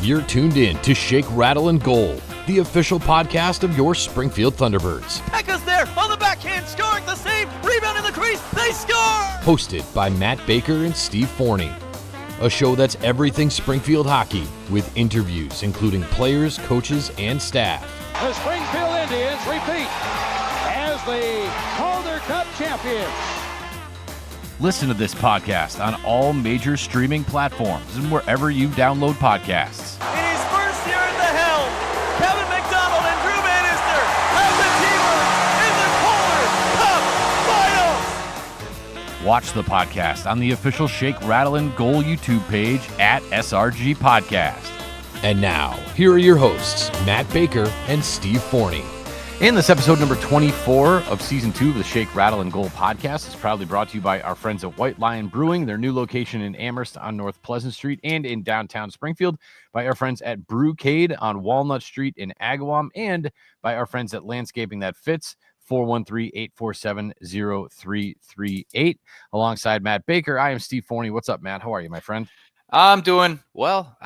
You're tuned in to Shake, Rattle, and Goal, the official podcast of your Springfield Thunderbirds. Echo's there on the backhand, scoring the save, rebound in the crease, they score! Hosted by Matt Baker and Steve Forney. A show that's everything Springfield hockey, with interviews including players, coaches, and staff. The Springfield Indians repeat as the Calder Cup champions. Listen to this podcast on all major streaming platforms and wherever you download podcasts. In his first year at the helm, Kevin McDonald and Drew Bannister have the Teamers in the Calder Cup Finals. Watch the podcast on the official Shake, Rattle, and Goal YouTube page at SRG Podcast. And now, here are your hosts, Matt Baker and Steve Forney. And this episode number 24 of Season 2 of the Shake, Rattle, and Goal podcast is proudly brought to you by our friends at White Lion Brewing, their new location in Amherst on North Pleasant Street and in downtown Springfield, by our friends at Brewcade on Walnut Street in Agawam, and by our friends at Landscaping That Fits, 413-847-0338. Alongside Matt Baker, I am Steve Forney. What's up, Matt? How are you, my friend? I'm doing well.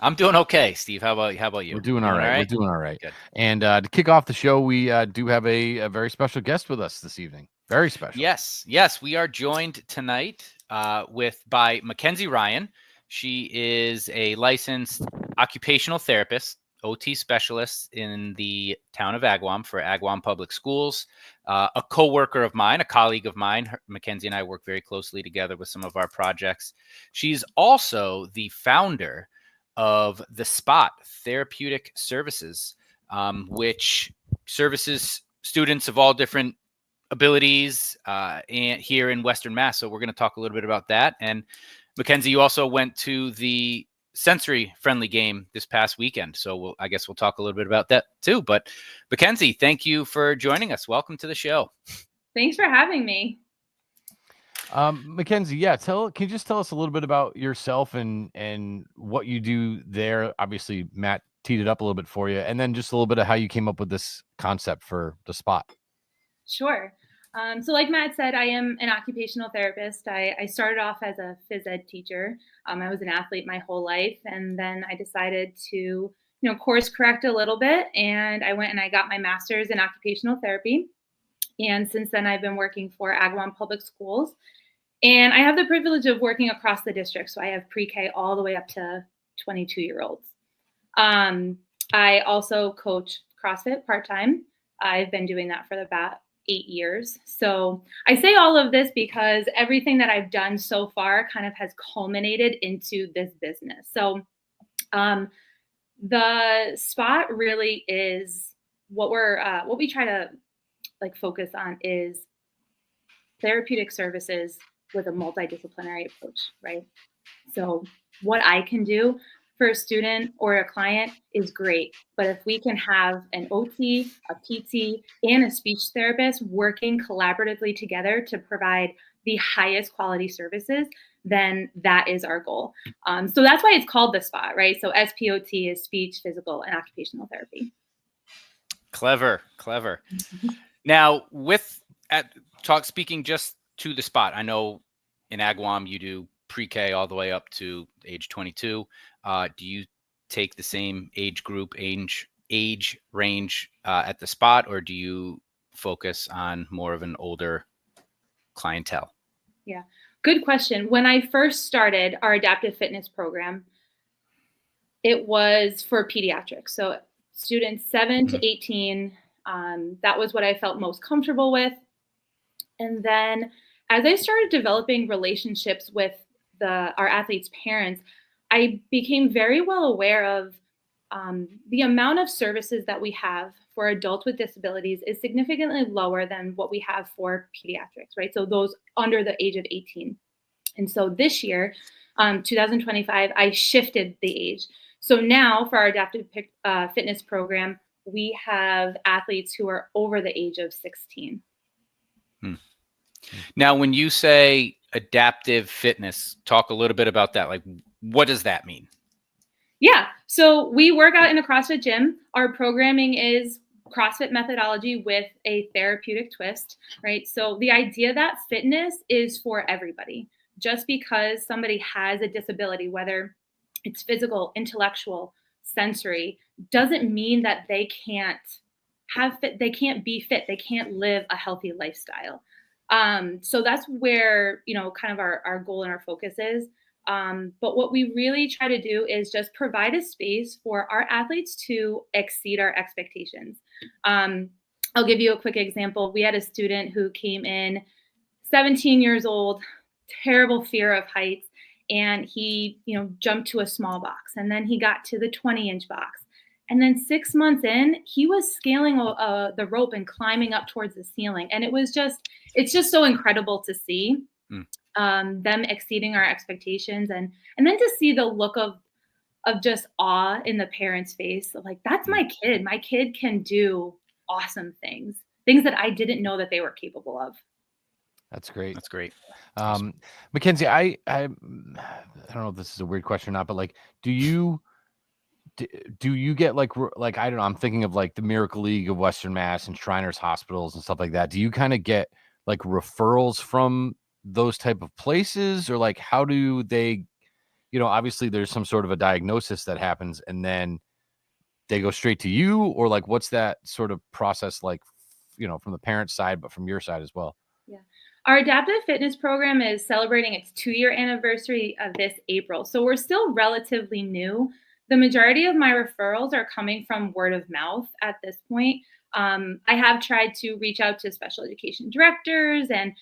I'm doing okay, Steve. How about you? We're doing all right. We're doing all right. Good. And to kick off the show, we do have a very special guest with us this evening. Very special. Yes. We are joined tonight by Mackenzie Ryan. She is a licensed occupational therapist, OT specialist in the town of Agawam for Agawam Public Schools. A co-worker of mine, a colleague of mine. Mackenzie and I work very closely together with some of our projects. She's also the founder of the Spot Therapeutic Services, which services students of all different abilities and here in Western Mass. So we're going to talk a little bit about that. And Mackenzie, you also went to the sensory friendly game this past weekend. So I guess we'll talk a little bit about that too. But Mackenzie, thank you for joining us. Welcome to the show. Thanks for having me. Mackenzie, can you just tell us a little bit about yourself and what you do there? Obviously, Matt teed it up a little bit for you, and then just a little bit of how you came up with this concept for the Spot. Sure. So like Matt said, I am an occupational therapist. I started off as a phys ed teacher. I was an athlete my whole life, and then I decided to, course correct a little bit, and I went and I got my master's in occupational therapy. And since then, I've been working for Agawam Public Schools. And I have the privilege of working across the district. So I have pre-K all the way up to 22-year-olds. I also coach CrossFit part-time. I've been doing that for about 8 years. So I say all of this because everything that I've done so far kind of has culminated into this business. So the Spot really is what we try to focus on is therapeutic services with a multidisciplinary approach, right? So what I can do for a student or a client is great, but if we can have an OT, a PT, and a speech therapist working collaboratively together to provide the highest quality services, then that is our goal. So that's why it's called the Spot, right? So SPOT is speech, physical, and occupational therapy. Clever. Now, speaking just to the Spot, I know in Agawam you do pre-K all the way up to age 22. Do you take the same age group, age range at the Spot, or do you focus on more of an older clientele? Yeah, good question. When I first started our adaptive fitness program, it was for pediatrics. So students 7 to 18, that was what I felt most comfortable with. And then as I started developing relationships with our athletes' parents, I became very well aware of the amount of services that we have for adults with disabilities is significantly lower than what we have for pediatrics, right? So those under the age of 18. And so this year, 2025, I shifted the age. So now for our adaptive fitness program, we have athletes who are over the age of 16. Now, when you say adaptive fitness, talk a little bit about that. Like, what does that mean? Yeah. So we work out in a CrossFit gym. Our programming is CrossFit methodology with a therapeutic twist, right? So the idea that fitness is for everybody. Just because somebody has a disability, whether it's physical, intellectual, sensory, doesn't mean that they can't they can't be fit, they can't live a healthy lifestyle. So that's where, kind of our goal and our focus is. But what we really try to do is just provide a space for our athletes to exceed our expectations. I'll give you a quick example. We had a student who came in 17 years old, terrible fear of heights. And he, jumped to a small box, and then he got to the 20-inch box. And then 6 months in, he was scaling the rope and climbing up towards the ceiling. And it's just so incredible to see them exceeding our expectations. And then to see the look of just awe in the parents' face. Like, that's my kid. My kid can do awesome things that I didn't know that they were capable of. That's great. That's great. Mackenzie, I don't know if this is a weird question or not, but like, do you get like, I don't know, I'm thinking of like the Miracle League of Western Mass and Shriners Hospitals and stuff like that. Do you kind of get like referrals from those type of places, or like, how do they, obviously there's some sort of a diagnosis that happens and then they go straight to you, or like, what's that sort of process like, from the parent side, but from your side as well? Yeah. Our adaptive fitness program is celebrating its 2-year anniversary of this April. So we're still relatively new. The majority of my referrals are coming from word of mouth at this point. I have tried to reach out to special education directors and,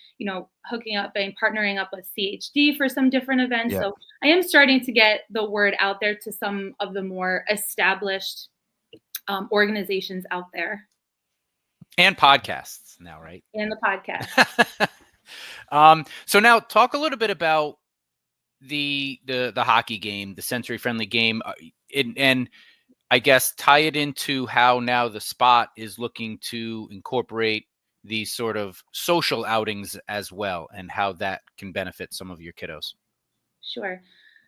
hooking up and partnering up with CHD for some different events. Yeah. So I am starting to get the word out there to some of the more established organizations out there. And podcasts now, right? And the podcast. So now talk a little bit about the hockey game, the sensory friendly game, and I guess tie it into how now the Spot is looking to incorporate these sort of social outings as well, and how that can benefit some of your kiddos. Sure.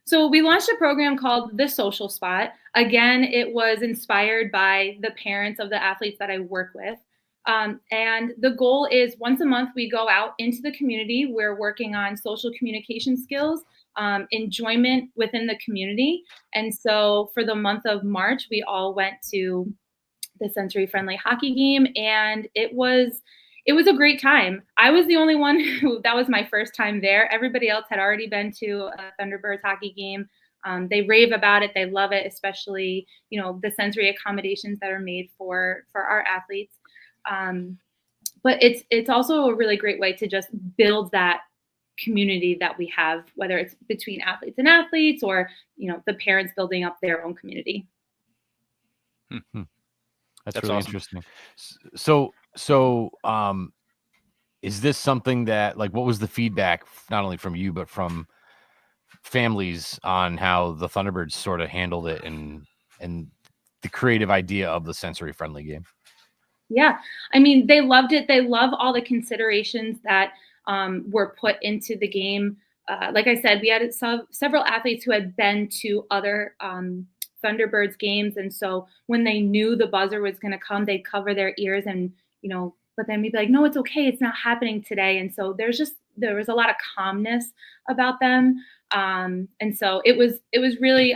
So we launched a program called the Social Spot. Again, it was inspired by the parents of the athletes that I work with. And the goal is once a month, we go out into the community. We're working on social communication skills, enjoyment within the community. And so for the month of March, we all went to the sensory friendly hockey game, and it was a great time. I was the only one that was my first time there. Everybody else had already been to a Thunderbirds hockey game. They rave about it. They love it, especially, the sensory accommodations that are made for our athletes. But it's also a really great way to just build that community that we have, whether it's between athletes and athletes, or, the parents building up their own community. Mm-hmm. That's really awesome. Interesting. So, is this something that, like, what was the feedback, not only from you, but from families on how the Thunderbirds sort of handled it and the creative idea of the sensory friendly game? Yeah. I mean, they loved it. They love all the considerations that were put into the game. Like I said, we had several athletes who had been to other Thunderbirds games. And so when they knew the buzzer was going to come, they'd cover their ears and, but then we'd be like, no, it's okay. It's not happening today. And so there was a lot of calmness about them. And so it was really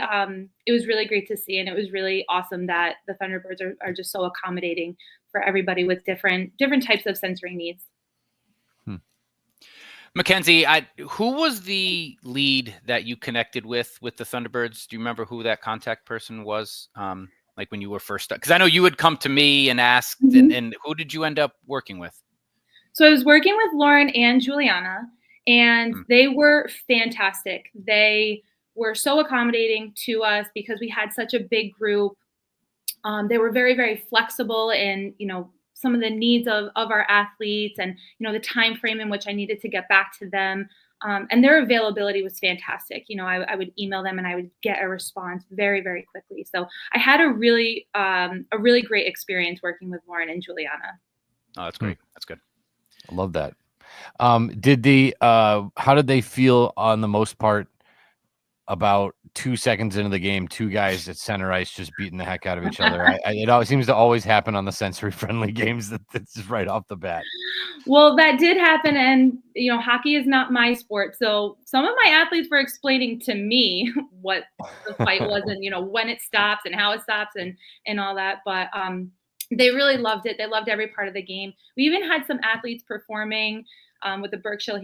great to see. And it was really awesome that the Thunderbirds are just so accommodating for everybody with different types of sensory needs. Mackenzie, who was the lead that you connected with the Thunderbirds? Do you remember who that contact person was? Like when you were first, because I know you would come to me and ask, and who did you end up working with? So I was working with Lauren and Juliana, and they were fantastic. They were so accommodating to us because we had such a big group. They were very, very flexible in, some of the needs of our athletes and, the time frame in which I needed to get back to them. And their availability was fantastic. I would email them and I would get a response very, very quickly. So I had a really great experience working with Lauren and Juliana. Oh, that's great. That's good. I love that. How did they feel on the most part about 2 seconds into the game, two guys at center ice just beating the heck out of each other. It always seems to always happen on the sensory-friendly games. That's just right off the bat. Well, that did happen, and hockey is not my sport. So some of my athletes were explaining to me what the fight was, and when it stops and how it stops, and all that. But they really loved it. They loved every part of the game. We even had some athletes performing with the Berkshire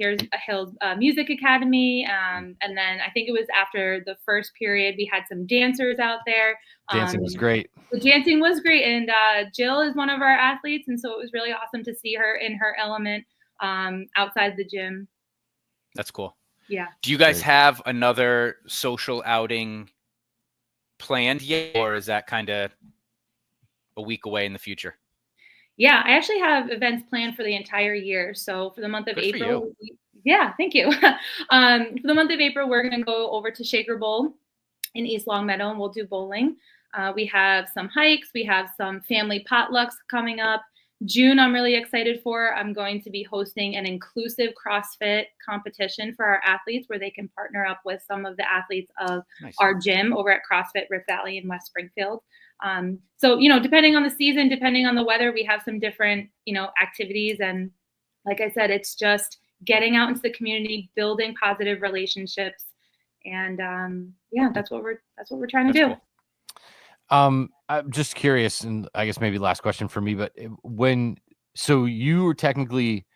Hills Music Academy. And then I think it was after the first period, we had some dancers out there. Dancing was great. The dancing was great. And Jill is one of our athletes. And so it was really awesome to see her in her element outside the gym. That's cool. Yeah. Do you guys have another social outing planned yet? Or is that kind of a week away in the future? Yeah, I actually have events planned for the entire year. So for the month of Good April, yeah, thank you. For the month of April, we're going to go over to Shaker Bowl in East Longmeadow, and we'll do bowling. We have some hikes. We have some family potlucks coming up. June, I'm really excited for. I'm going to be hosting an inclusive CrossFit competition for our athletes where they can partner up with some of the athletes of our gym over at CrossFit Rift Valley in West Springfield. So, depending on the season, depending on the weather, we have some different, activities. And like I said, it's just getting out into the community, building positive relationships. And that's what we're trying to do. Cool. I'm just curious, and I guess maybe last question for me, but so you were technically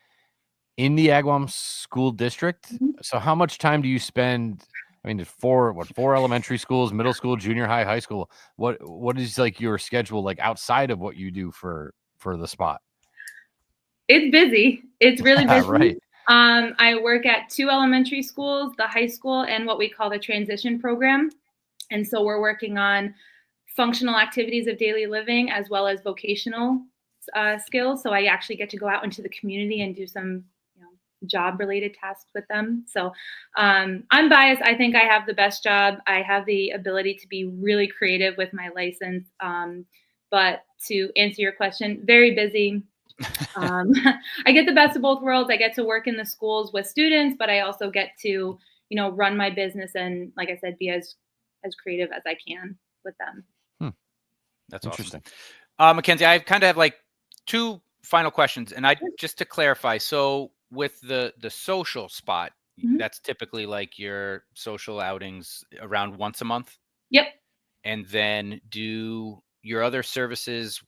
in the Agawam school district. Mm-hmm. So how much time do you spend? I mean, four elementary schools, middle school, junior high, high school. What is like your schedule like outside of what you do for the spot? It's busy. It's really busy. Right. I work at 2 elementary schools, the high school, and what we call the transition program. And so we're working on functional activities of daily living as well as vocational skills. So I actually get to go out into the community and do some job-related tasks with them. So I'm biased. I think I have the best job. I have the ability to be really creative with my license. But to answer your question, very busy. I get the best of both worlds. I get to work in the schools with students, but I also get to, run my business and, like I said, be as creative as I can with them. That's interesting. Awesome. Mackenzie, I kind of have like 2 final questions, and just to clarify. So with the social spot, mm-hmm. that's typically like your social outings around once a month. Yep. And then do your other services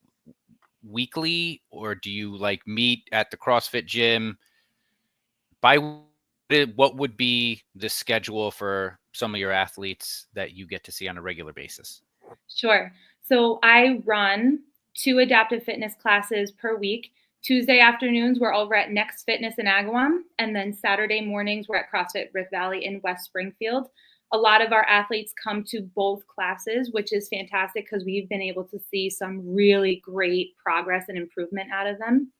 weekly, or do you like meet at the CrossFit gym? What would be the schedule for some of your athletes that you get to see on a regular basis? Sure. So I run 2 adaptive fitness classes per week. Tuesday afternoons, we're over at Next Fitness in Agawam. And then Saturday mornings, we're at CrossFit Rift Valley in West Springfield. A lot of our athletes come to both classes, which is fantastic because we've been able to see some really great progress and improvement out of them.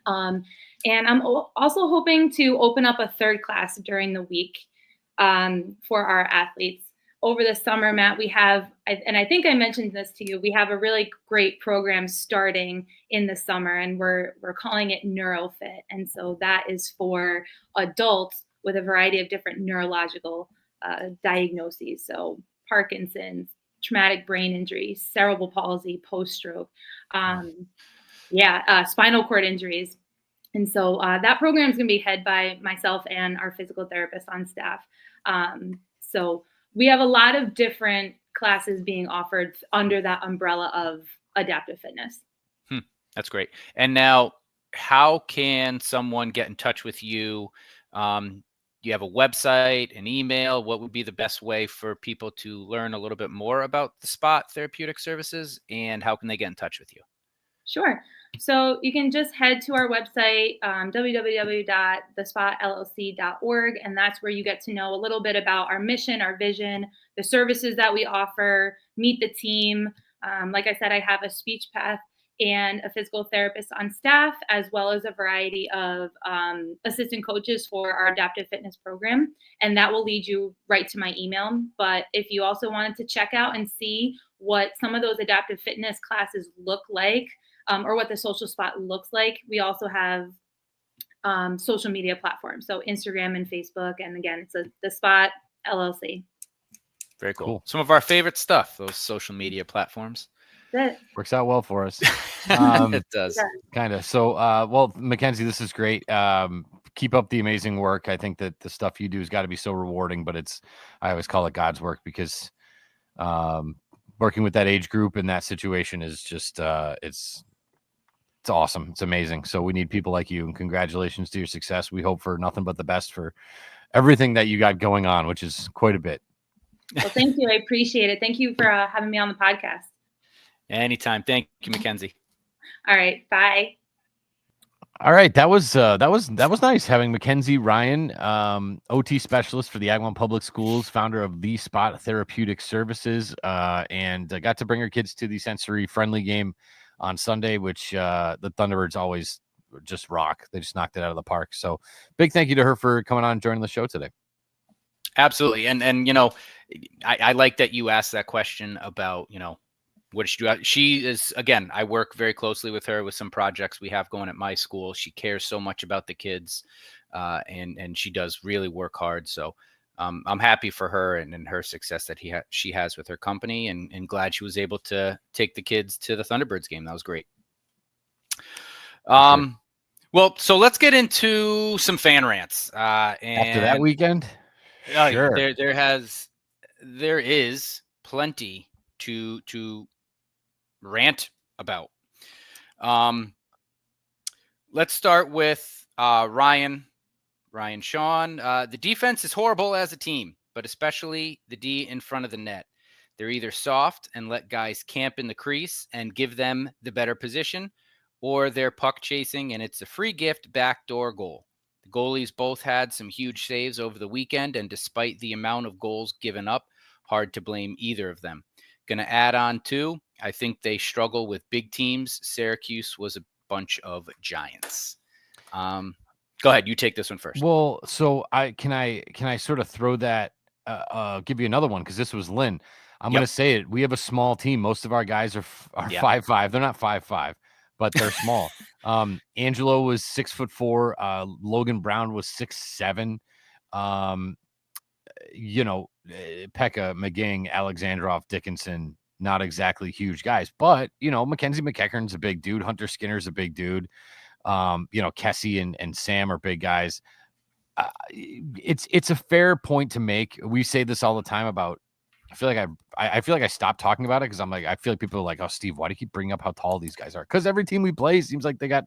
And I'm also hoping to open up a 3rd class during the week for our athletes. Over the summer, Matt, we have, and I think I mentioned this to you, we have a really great program starting in the summer, and we're calling it NeuroFit. And so that is for adults with a variety of different neurological diagnoses. So Parkinson's, traumatic brain injury, cerebral palsy, post-stroke, spinal cord injuries. And so that program is going to be headed by myself and our physical therapist on staff. So we have a lot of different classes being offered under that umbrella of adaptive fitness. That's great. And now, how can someone get in touch with you? Do you have a website, an email? What would be the best way for people to learn a little bit more about the Spot Therapeutic Services, and how can they get in touch with you? Sure. So you can just head to our website, www.thespotllc.org, and that's where you get to know a little bit about our mission, our vision, the services that we offer, meet the team. Like I said, I have a speech path and a physical therapist on staff, as well as a variety of assistant coaches for our adaptive fitness program. And that will lead you right to my email. But if you also wanted to check out and see what some of those adaptive fitness classes look like, or what the social spot looks like, we also have social media platforms. So Instagram and Facebook. And again, it's the Spot LLC. Very cool. Cool. Some of our favorite stuff, those social media platforms. That's Works out well for us. It does. Kind of. So, well, Mackenzie, this is great. Keep up the amazing work. I think that the stuff you do has got to be so rewarding, but I always call it God's work because working with that age group in that situation is just, it's awesome. It's amazing. So we need people like you, and congratulations to your success. We hope for nothing but the best for everything that you got going on, which is quite a bit. Well, thank you. I appreciate it. Thank you for having me on the podcast. Anytime. Thank you, Mackenzie. All right. Bye. All right, that was nice having Mackenzie Ryan, OT specialist for the Agawam Public Schools, founder of The Spot Therapeutic Services, and got to bring her kids to the sensory-friendly game on Sunday, which the Thunderbirds always just rock. They just knocked it out of the park. So big thank you to her for coming on and joining the show today. Absolutely, and I like that you asked that question about what does she do? She is, again, I work very closely with her with some projects we have going at my school. She cares so much about the kids, and she does really work hard. So I'm happy for her and her success that she has with her company, and glad she was able to take the kids to the Thunderbirds game. That was great. Sure. Well, so let's get into some fan rants. After that weekend, sure. There is plenty to rant about. Let's start with Ryan Sean. The defense is horrible as a team, but especially the D in front of the net. They're either soft and let guys camp in the crease and give them the better position, or they're puck chasing and it's a free gift backdoor goal. The goalies both had some huge saves over the weekend, and despite the amount of goals given up, hard to blame either of them. Going to add on too, I think they struggle with big teams. Syracuse was a bunch of giants. Go ahead, you take this one first. Well, so can I sort of throw that, give you another one, because this was Lynn. I'm going to say it. We have a small team. Most of our guys are 5'5". They're not 5'5", but they're small. Angelo was 6'4". Logan Brown was 6'7". Pekka, McGing, Alexandrov, Dickinson, not exactly huge guys, but Mackenzie McEachern's a big dude. Hunter Skinner's a big dude. Kessie and Sam are big guys. It's a fair point to make. We say this all the time about. I feel like I stopped talking about it because I'm like, I feel like people are like, oh, Steve, why do you keep bringing up how tall these guys are? Because every team we play seems like they got,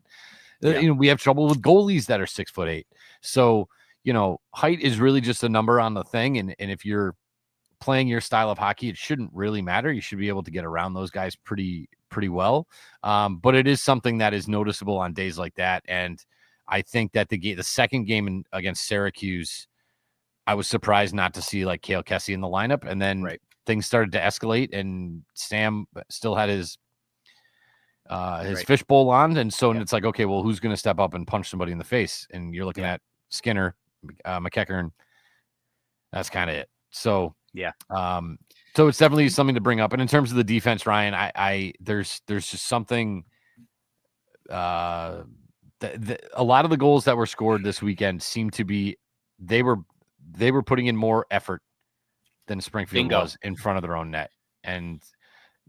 we have trouble with goalies that are 6'8". So height is really just a number on the thing. And if you're playing your style of hockey, it shouldn't really matter. You should be able to get around those guys pretty well. But it is something that is noticeable on days like that. And I think that the second game against Syracuse, I was surprised not to see like Cale Kessie in the lineup. And then things started to escalate, and Sam still had his fishbowl on. And so it's like, okay, well, who's going to step up and punch somebody in the face? And you're looking at Skinner, McEachern. That's kind of it. So so it's definitely something to bring up. And in terms of the defense, Ryan, I there's just something. A lot of the goals that were scored this weekend seemed to be they were putting in more effort than Springfield was in front of their own net, and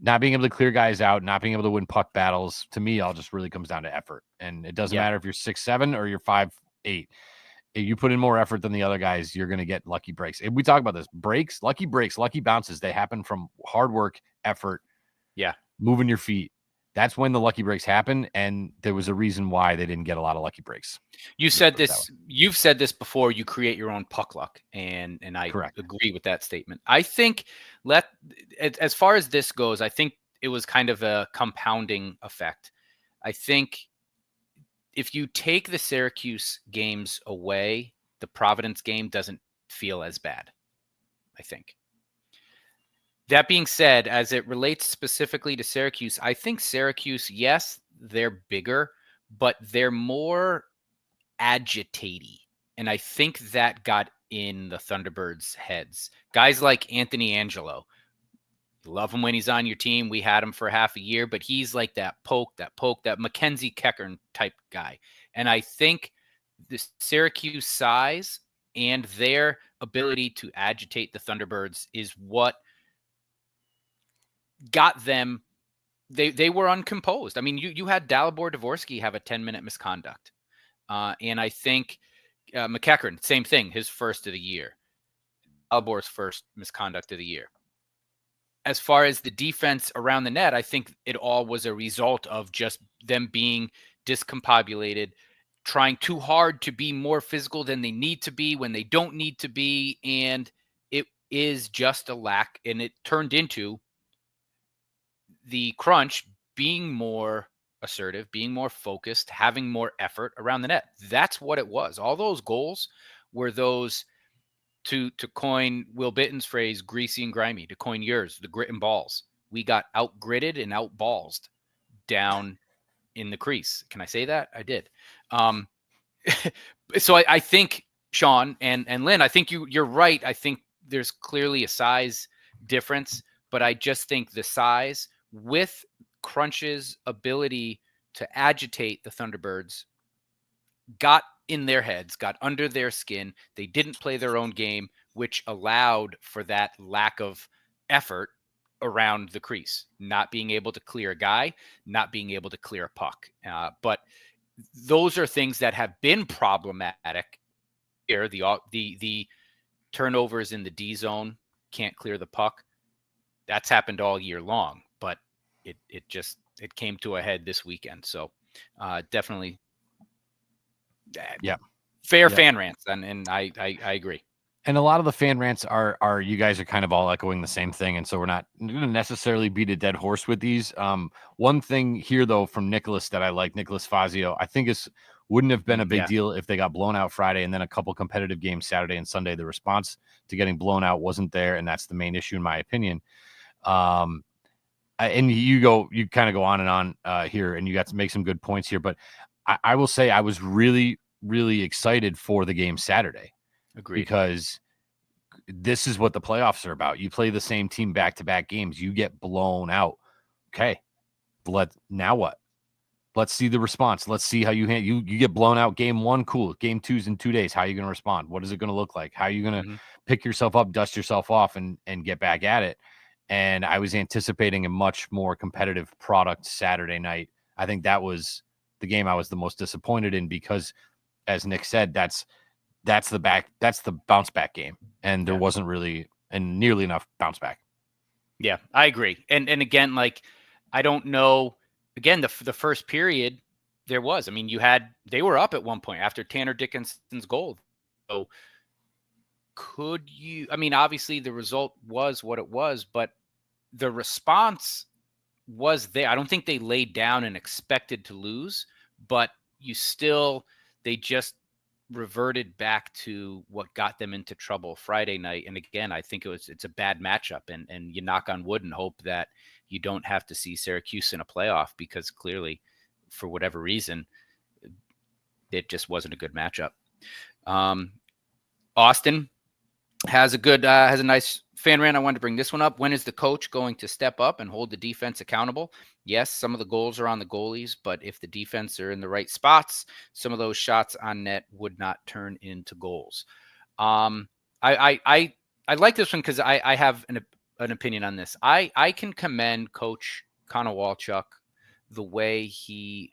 not being able to clear guys out, not being able to win puck battles. To me, all just really comes down to effort. And it doesn't matter if you're 6'7" or you're 5'8". If you put in more effort than the other guys, you're going to get lucky breaks. If we talk about this, lucky breaks, lucky bounces, they happen from hard work, effort, moving your feet. That's when the lucky breaks happen, and there was a reason why they didn't get a lot of lucky breaks. You've said this before. You create your own puck luck, and I agree with that statement. I think as far as this goes, I think it was kind of a compounding effect. I think if you take the Syracuse games away, the Providence game doesn't feel as bad, I think. That being said, as it relates specifically to Syracuse, I think Syracuse, yes, they're bigger, but they're more agitaty. And I think that got in the Thunderbirds' heads. Guys like Anthony Angelo, you love him when he's on your team. We had him for half a year, but he's like that Mackenzie Keckern type guy. And I think the Syracuse size and their ability to agitate the Thunderbirds is what got them. They were uncomposed. I mean, you had Dalibor Dvorsky have a 10-minute misconduct. And I think McEachern, same thing, his first of the year. Dalibor's first misconduct of the year. As far as the defense around the net, I think it all was a result of just them being discombobulated, trying too hard to be more physical than they need to be when they don't need to be. And it is just a lack. And it turned into the Crunch being more assertive, being more focused, having more effort around the net. That's what it was. All those goals were those, to coin Will Bitten's phrase, greasy and grimy, to coin yours, the grit and balls. We got out-gritted and out-ballsed down in the crease. Can I say that? I did. So I think, Sean and Lynn, I think you're right. I think there's clearly a size difference, but I just think the size with Crunch's ability to agitate the Thunderbirds got in their heads, got under their skin. They didn't play their own game, which allowed for that lack of effort around the crease, not being able to clear a guy, not being able to clear a puck. But those are things that have been problematic here. The turnovers in the D zone, can't clear the puck. That's happened all year long, but it came to a head this weekend. So definitely fair fan rants. And I agree. And a lot of the fan rants are you guys are kind of all echoing the same thing. And so we're not going to necessarily beat a dead horse with these. One thing here, though, from Nicholas that I like, Nicholas Fazio, I think wouldn't have been a big deal if they got blown out Friday and then a couple competitive games Saturday and Sunday. The response to getting blown out wasn't there. And that's the main issue, in my opinion. And you kind of go on and on here, and you got to make some good points here. But I will say I was really, really excited for the game Saturday. Agreed. Because this is what the playoffs are about. You play the same team back-to-back games. You get blown out. Okay. Now what? Let's see the response. Let's see how you get blown out game 1. Cool. Game 2's in 2 days. How are you going to respond? What is it going to look like? How are you going to pick yourself up, dust yourself off, and get back at it? And I was anticipating a much more competitive product Saturday night. I think that was the game I was the most disappointed in because, as Nick said, that's the bounce back game. And there wasn't really nearly enough bounce back. Yeah, I agree. And again, like, I don't know, again, the first period there was, I mean, they were up at one point after Tanner Dickinson's goal. So obviously the result was what it was, but the response was there. I don't think they laid down and expected to lose, but they just reverted back to what got them into trouble Friday night. And again, I think it's a bad matchup, and you knock on wood and hope that you don't have to see Syracuse in a playoff, because clearly, for whatever reason, it just wasn't a good matchup. Austin has a nice fan rant. I wanted to bring this one up. When is the coach going to step up and hold the defense accountable? Yes, some of the goals are on the goalies, but if the defense are in the right spots, some of those shots on net would not turn into goals. I like this one because I have an opinion on this. I can commend Coach Konowalchuk the way he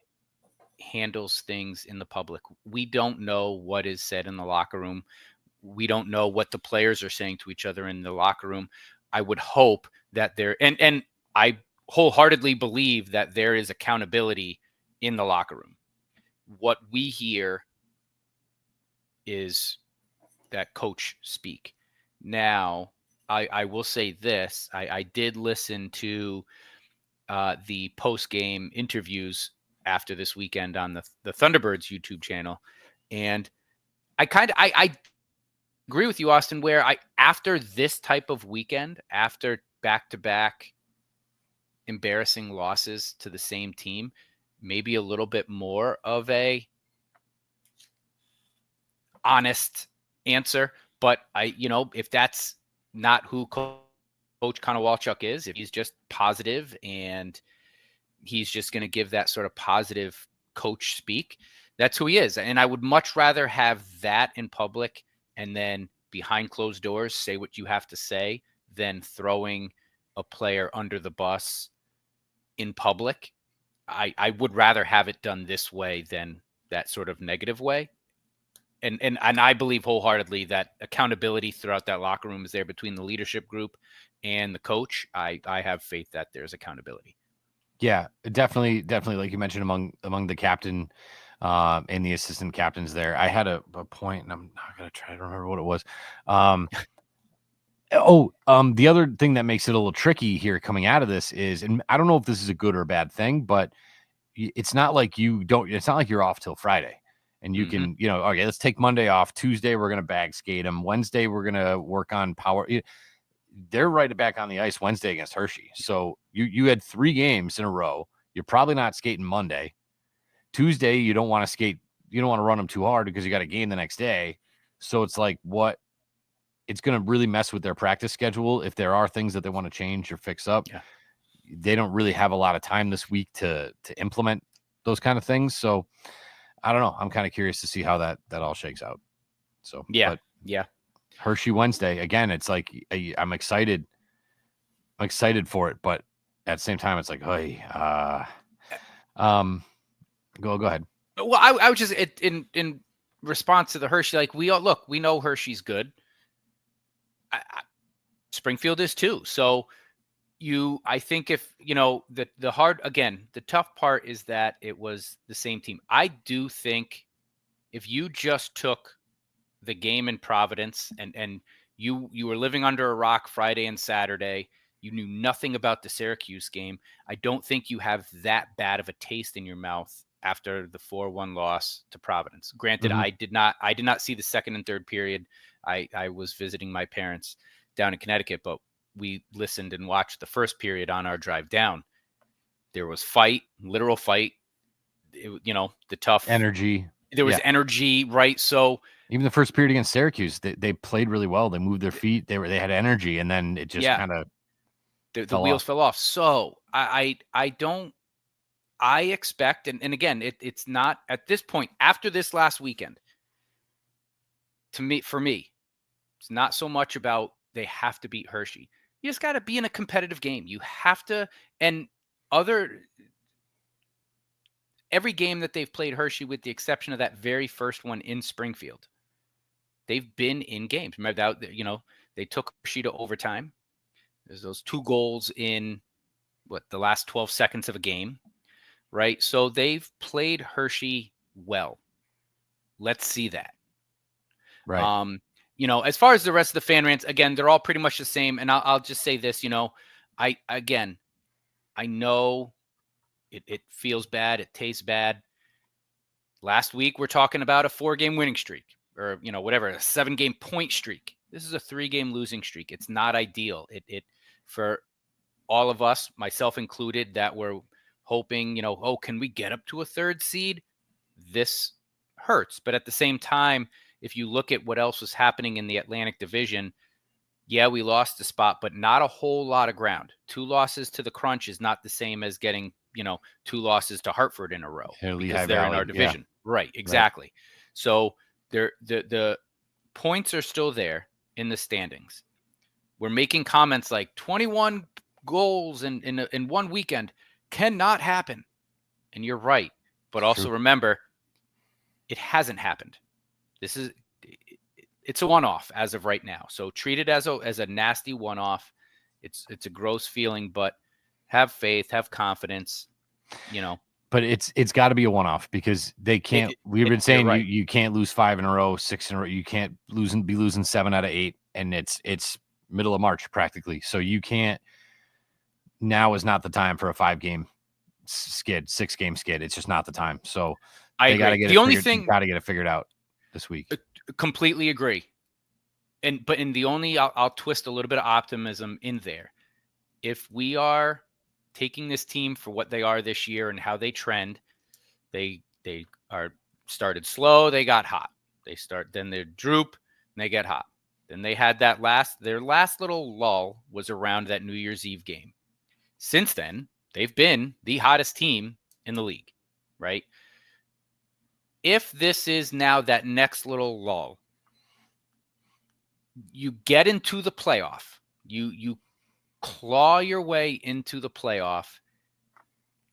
handles things in the public. We don't know what is said in the locker room. We don't know what the players are saying to each other in the locker room. I would hope that and I wholeheartedly believe that there is accountability in the locker room. What we hear is that coach speak. Now, I will say this. I did listen to the post-game interviews after this weekend on the Thunderbirds YouTube channel. And I agree with you, Austin, where after this type of weekend, after back-to-back embarrassing losses to the same team, maybe a little bit more of a honest answer. But if that's not who Coach Konowalchuk is, if he's just positive and he's just going to give that sort of positive coach speak, that's who he is. And I would much rather have that in public and then behind closed doors, say what you have to say, than throwing a player under the bus in public. I would rather have it done this way than that sort of negative way. And I believe wholeheartedly that accountability throughout that locker room is there between the leadership group and the coach. I have faith that there's accountability. Yeah, definitely. Like you mentioned, among the captain and the assistant captains there, I had a point, and I'm not going to try to remember what it was. The other thing that makes it a little tricky here coming out of this is, and I don't know if this is a good or a bad thing, but it's not like it's not like you're off till Friday and you can, okay, let's take Monday off. Tuesday, we're going to bag skate them. Wednesday, we're going to work on power. They're right back on the ice Wednesday against Hershey. So you had 3 games in a row. You're probably not skating Monday. Tuesday, you don't want to skate. You don't want to run them too hard because you got a game the next day. So it's like it's going to really mess with their practice schedule. If there are things that they want to change or fix up, they don't really have a lot of time this week to implement those kind of things. So I don't know. I'm kind of curious to see how that all shakes out. So, yeah. Hershey Wednesday again. It's like I'm excited. I'm excited for it, but at the same time, it's like, hey, go ahead. Well, I was just in response to the Hershey. Like we know Hershey's good. Springfield is too. So I think if the tough part is that it was the same team. I do think if you just took the game in Providence and you were living under a rock Friday and Saturday, you knew nothing about the Syracuse game, I don't think you have that bad of a taste in your mouth after the 4-1 loss to Providence. Granted, I did not see the second and third period. I was visiting my parents down in Connecticut, but we listened and watched the first period on our drive down. There was literal fight, the tough energy. There was energy, right? So even the first period against Syracuse, they played really well. They moved their feet. They had energy, and then it just kind of the wheels fell off. So I expect, and again, it's not at this point after this last weekend. For me, it's not so much about they have to beat Hershey. You just got to be in a competitive game. You have to, every game that they've played Hershey, with the exception of that very first one in Springfield, they've been in games. Remember that, they took Hershey to overtime. There's those 2 goals in the last 12 seconds of a game, right? So they've played Hershey well. Let's see that. Right. As far as the rest of the fan rants, again, they're all pretty much the same. And I'll just say this, I know it feels bad. It tastes bad. Last week, we're talking about a 4-game winning streak or, whatever, a 7-game point streak. This is a 3-game losing streak. It's not ideal. It for all of us, myself included, that were hoping, can we get up to a 3rd seed? This hurts. But at the same time, if you look at what else was happening in the Atlantic Division, we lost a spot, but not a whole lot of ground. 2 losses to the Crunch is not the same as getting, 2 losses to Hartford in a row because they're in our division. Yeah. Right, exactly. Right. So the points are still there in the standings. We're making comments like 21 goals in one weekend cannot happen. And you're right. But also remember, it hasn't happened. It's a one-off as of right now. So treat it as a nasty one-off. It's a gross feeling, but have faith, have confidence, But it's got to be a one-off because they can't. We've been saying right. you can't lose 5 in a row, 6 in a row. You can't be losing 7 out of 8, and it's middle of March practically. So you can't. Now is not the time for a 5-game skid, 6-game skid. It's just not the time. So they got to get got to get it figured out this week. Completely agree. I'll twist a little bit of optimism in there. If we are taking this team for what they are this year and how they trend, they are started slow, they got hot. Then they droop and they get hot. Then they had their last little lull was around that New Year's Eve game. Since then, they've been the hottest team in the league, right? If this is now that next little lull, you get into the playoff, you claw your way into the playoff,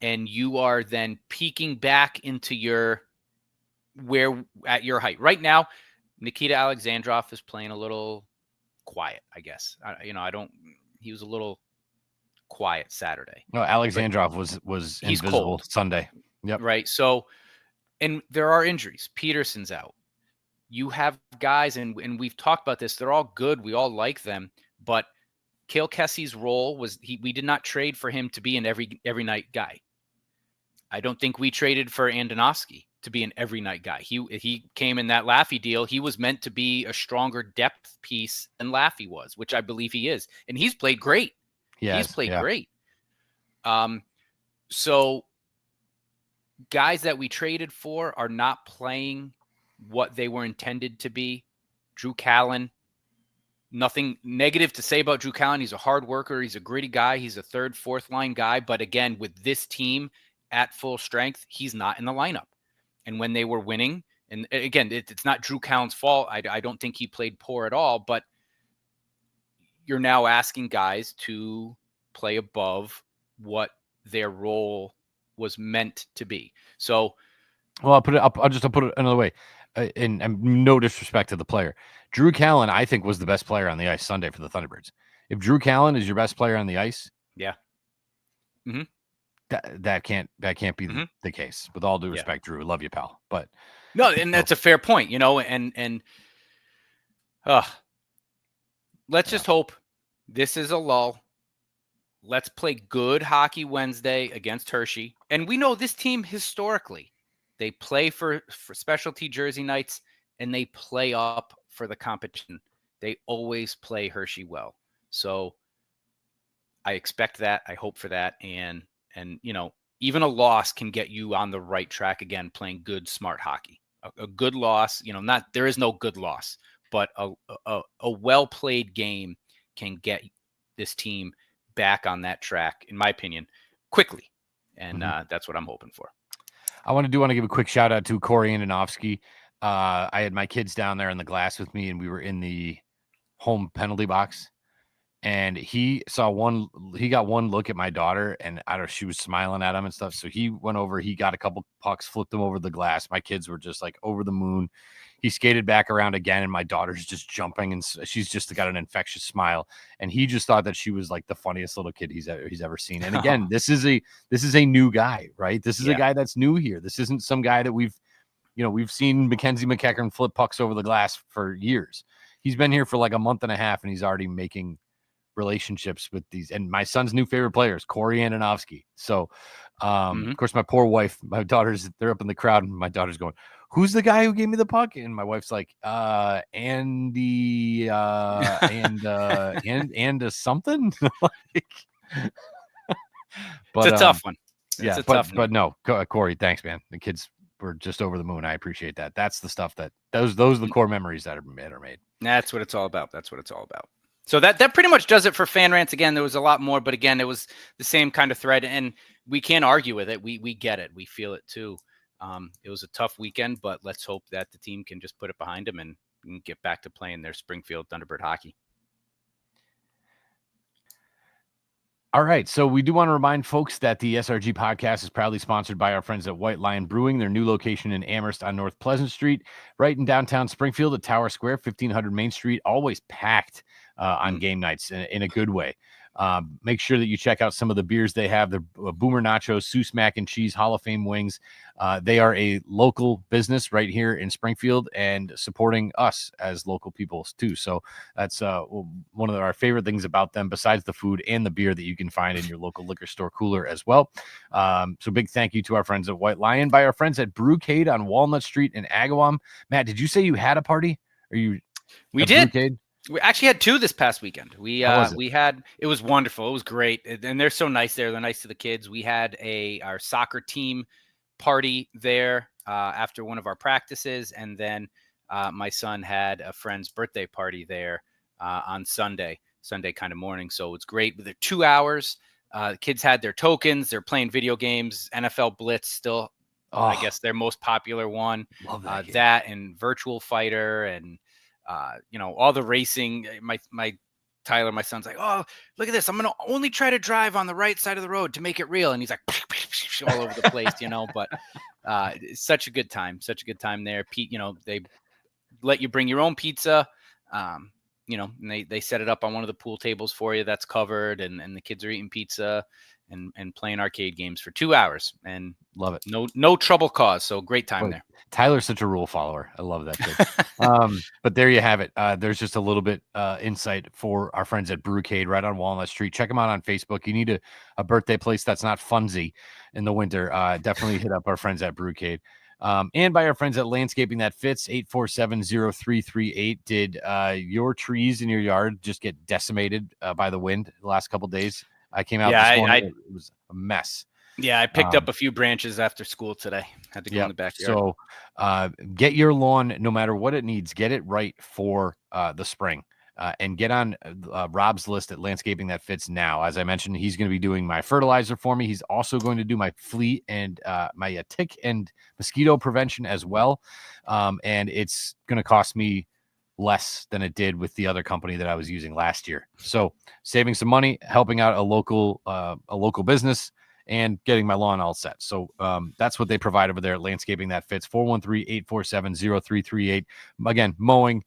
and you are then peeking back into at your height. Right now, Nikita Alexandrov is playing a little quiet, I guess. He was a little quiet Saturday. No, Alexandrov was he's invisible cold. Sunday. Yep. Right. So, and there are injuries. Peterson's out. You have guys, and we've talked about this. They're all good. We all like them. But Cale Kessie's role was we did not trade for him to be an every night guy. I don't think we traded for Andonovski to be an every night guy. He came in that Laffy deal. He was meant to be a stronger depth piece than Laffy was, which I believe he is. And he's played great. He's played great. So guys that we traded for are not playing what they were intended to be. Drew Callen, nothing negative to say about Drew Callen. He's a hard worker. He's a gritty guy. He's a third, fourth line guy. But again, with this team at full strength, he's not in the lineup. And when they were winning, and again, it's not Drew Callen's fault. I don't think he played poor at all, but you're now asking guys to play above what their role was meant to be. So, well, I'll put it another way. And no disrespect to the player, Drew Callen, I think, was the best player on the ice Sunday for the Thunderbirds. If Drew Callen is your best player on the ice, that can't be the case. With all due respect, Drew, love you, pal. But no, and that's a fair point, and let's just hope this is a lull. Let's play good hockey Wednesday against Hershey. And we know this team historically, they play for specialty jersey nights and they play up for the competition. They always play Hershey well. So I expect that. I hope for that. And even a loss can get you on the right track again, playing good, smart hockey. A good loss, there is no good loss, but a well-played game can get this team back on that track, in my opinion, quickly. And that's what I'm hoping for. I want to give a quick shout out to Corey Andonovski. I had my kids down there in the glass with me, and we were in the home penalty box. And he got one look at my daughter, and she was smiling at him and stuff. So he went over, he got a couple pucks, flipped them over the glass. My kids were just like over the moon. He skated back around again, and my daughter's just jumping, and she's just got an infectious smile. And he just thought that she was like the funniest little kid he's ever seen. And again, this is a new guy, right? This is a guy that's new here. This isn't some guy that we've seen Mackenzie McEachern flip pucks over the glass for years. He's been here for like a month and a half, and he's already making relationships with these. And my son's new favorite player is Corey Andonovski. So, of course, my poor wife, my daughters, they're up in the crowd, and my daughter's going, "Who's the guy who gave me the puck?" And my wife's like, Andy, and something. But it's a tough one. But no, Corey, thanks, man. The kids were just over the moon. I appreciate that. That's the stuff those are the core memories that are made. That's what it's all about. So that pretty much does it for Fan Rants. Again, there was a lot more, but again, it was the same kind of thread, and we can't argue with it. We get it. We feel it too. It was a tough weekend, but let's hope that the team can just put it behind them and get back to playing their Springfield Thunderbird hockey. All right, so we do want to remind folks that the SRG podcast is proudly sponsored by our friends at White Lion Brewing, their new location in Amherst on North Pleasant Street, right in downtown Springfield at Tower Square, 1500 Main Street, always packed on game nights in a good way. Make sure that you check out some of the beers they have. The Boomer Nachos, Seuss Mac and Cheese, Hall of Fame Wings. They are a local business right here in Springfield and supporting us as local people too. So that's one of our favorite things about them, besides the food and the beer that you can find in your local liquor store cooler as well. So big thank you to our friends at White Lion, by our friends at Brewcade on Walnut Street in Agawam. Matt, did you say you had a party? We did. Brewcade? We actually had two this past weekend. It was wonderful. It was great. And they're so nice there. They're nice to the kids. We had our soccer team party there after one of our practices. And then my son had a friend's birthday party there on Sunday kind of morning. So it's great. They're 2 hours. The kids had their tokens. They're playing video games. NFL Blitz still, I guess, their most popular one. Love that and Virtual Fighter and all the racing. My Tyler, my son's like, oh, look at this. I'm going to only try to drive on the right side of the road to make it real. And he's like all over the place, but it's such a good time there. Pete, they let you bring your own pizza. And they set it up on one of the pool tables for you that's covered, and the kids are eating pizza and playing arcade games for 2 hours, and love it. No trouble caused. So great time there. Tyler's such a rule follower. I love that kid. But there you have it. There's just a little bit insight for our friends at Brewcade right on Walnut Street. Check them out on Facebook. You need a birthday place that's not funsy in the winter. Definitely hit up our friends at Brewcade. And by our friends at Landscaping That Fits, 847-0338. Did your trees in your yard just get decimated by the wind the last couple of days? I came out this morning. It was a mess. Yeah, I picked up a few branches after school today. Had to go in the backyard. So get your lawn, no matter what it needs, get it right for the spring. And get on Rob's list at Landscaping That Fits now. As I mentioned, he's going to be doing my fertilizer for me. He's also going to do my flea and my tick and mosquito prevention as well. And it's going to cost me less than it did with the other company that I was using last year. So saving some money, helping out a local business, and getting my lawn all set. So that's what they provide over there at Landscaping That Fits. 413-847-0338. Again, mowing,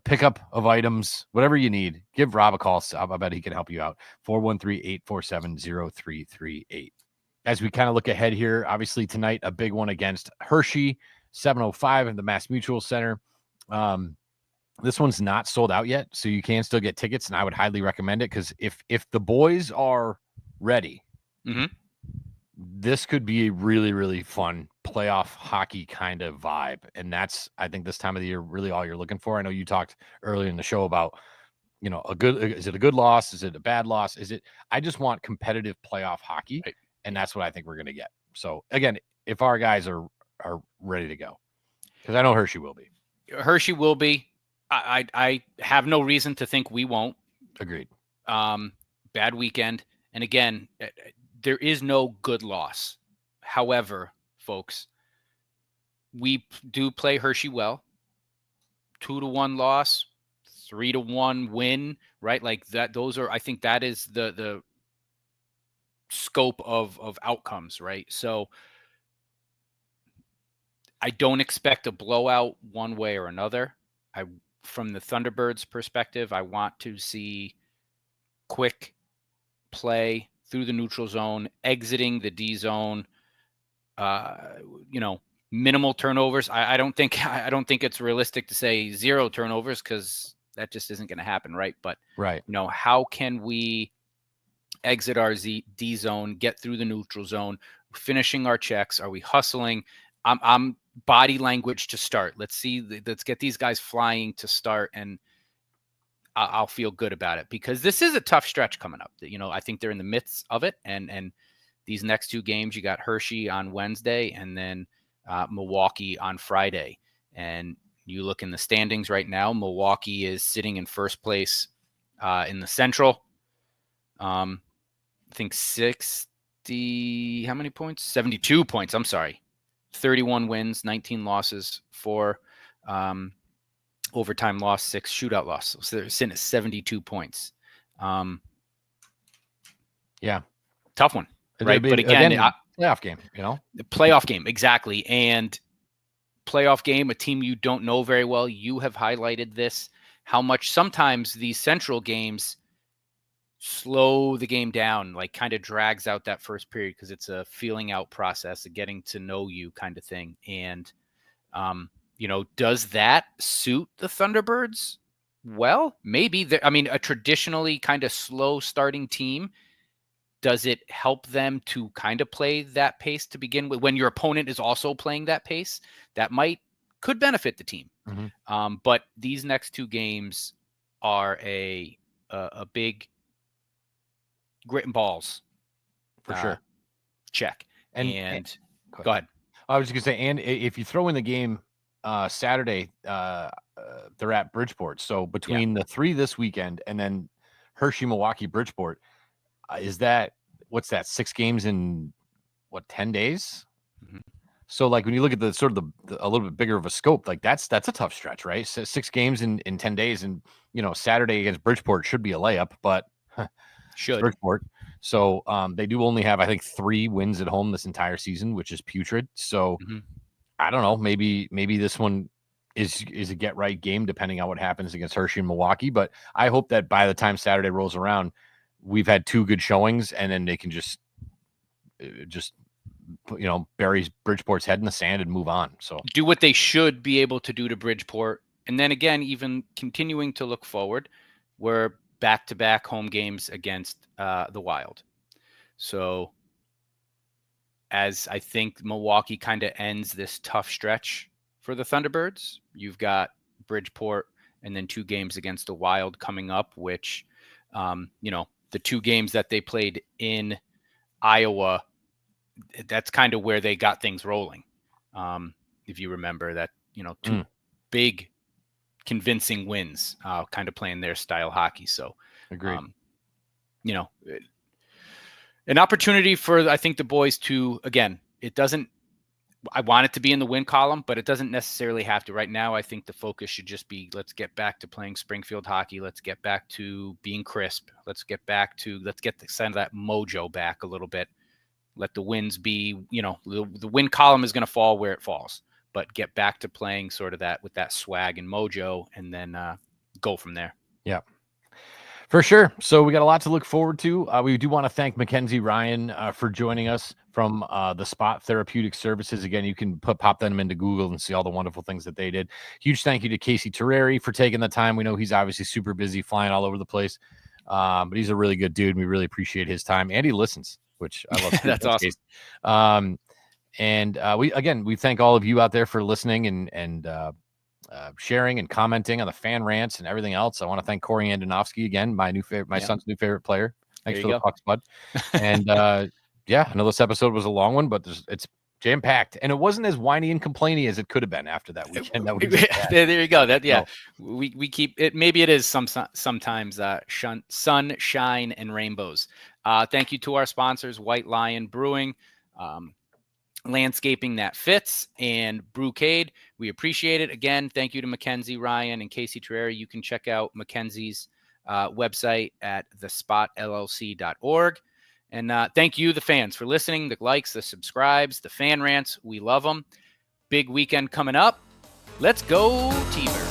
pickup of items, whatever you need, give Rob a call. I bet he can help you out. 413-847-0338. As we kind of look ahead here, obviously tonight, a big one against Hershey, 7:05 in the Mass Mutual Center. This one's not sold out yet, so you can still get tickets, and I would highly recommend it, because if the boys are ready, this could be a really, really fun playoff hockey kind of vibe. And that's, I think, this time of the year, really all you're looking for. I know you talked earlier in the show about, is it a good loss? Is it a bad loss? I just want competitive playoff hockey. Right. And that's what I think we're going to get. So again, if our guys are ready to go, because I know Hershey will be. I have no reason to think we won't. Agreed. Bad weekend. And again, there is no good loss. However, folks, we do play Hershey well. 2-1 loss, 3-1 win, right? Like that. I think that is the scope of outcomes, right? So I don't expect a blowout one way or another. From the Thunderbirds' perspective, I want to see quick play through the neutral zone, exiting the D zone, minimal turnovers. I don't think it's realistic to say 0 turnovers, because that just isn't going to happen, right? But right, how can we exit our D zone, get through the neutral zone, finishing our checks? Are we hustling? I'm body language to start. Let's get these guys flying to start, and I'll feel good about it, because this is a tough stretch coming up. I think they're in the midst of it, and these next 2 games, you got Hershey on Wednesday, and then Milwaukee on Friday. And you look in the standings right now, Milwaukee is sitting in first place in the Central. I think 60, how many points? 72 points. I'm sorry. 31 wins, 19 losses, 4 overtime loss, 6 shootout losses. So they're sitting at 72 points. Yeah. Tough one, right? But again, playoff game, The playoff game, exactly. And playoff game, a team you don't know very well. You have highlighted this, how much sometimes these Central games slow the game down, like kind of drags out that first period, because it's a feeling out process, a getting to know you kind of thing. And, does that suit the Thunderbirds? Well, maybe. A traditionally kind of slow starting team, does it help them to kind of play that pace to begin with when your opponent is also playing that pace? That could benefit the team. Mm-hmm. But these next 2 games are a big grit and balls for sure check. And go ahead. I was just gonna say, and if you throw in the game Saturday, they're at Bridgeport, so between the 3 this weekend and then Hershey, Milwaukee, Bridgeport, what's that 6 games in 10 days? Mm-hmm. So like when you look at the sort of a little bit bigger of a scope, like that's a tough stretch, right? So 6 games in 10 days, and Saturday against Bridgeport should be a layup, but it's Bridgeport. So they do only have, I think, 3 wins at home this entire season, which is putrid. So I don't know, maybe this one is a get right game depending on what happens against Hershey and Milwaukee. But I hope that by the time Saturday rolls around, we've had 2 good showings, and then they can just bury Bridgeport's head in the sand and move on. So do what they should be able to do to Bridgeport. And then again, even continuing to look forward, we're back-to-back home games against the Wild. So as I think Milwaukee kind of ends this tough stretch for the Thunderbirds, you've got Bridgeport and then 2 games against the Wild coming up, which, the 2 games that they played in Iowa, that's kind of where they got things rolling. If you remember that, 2 big convincing wins, kind of playing their style hockey. So, agreed. An opportunity for, I think, the boys to, again, I want it to be in the win column, but it doesn't necessarily have to. Right now, I think the focus should just be, let's get back to playing Springfield hockey. Let's get back to being crisp. Let's get send that mojo back a little bit. Let the wins be, the win column is going to fall where it falls, but get back to playing sort of that with that swag and mojo, and then go from there. Yeah, for sure. So we got a lot to look forward to. We do want to thank Mackenzie Ryan for joining us from the Spot Therapeutic Services. Again, you can pop them into Google and see all the wonderful things that they did. Huge thank you to Casey Terreri for taking the time. We know he's obviously super busy flying all over the place, but he's a really good dude, and we really appreciate his time. And he listens, which I love. That's awesome. And we thank all of you out there for listening and sharing and commenting on the fan rants and everything else. I want to thank Corey Andonovsky again, my son's new favorite player. Thanks for the pucks, bud. And I know this episode was a long one, but it's jam-packed, and it wasn't as whiny and complainy as it could have been after that weekend. There you go. We keep it. Maybe it is sometimes sunshine and rainbows. Thank you to our sponsors, White Lion Brewing, Landscaping That Fits, and Brewcade. We appreciate it. Again, thank you to Mackenzie Ryan and Casey Terreri. You can check out Mackenzie's website at thespotllc.org. And thank you, the fans, for listening, the likes, the subscribes, the fan rants. We love them. Big weekend coming up. Let's go, T-Birds.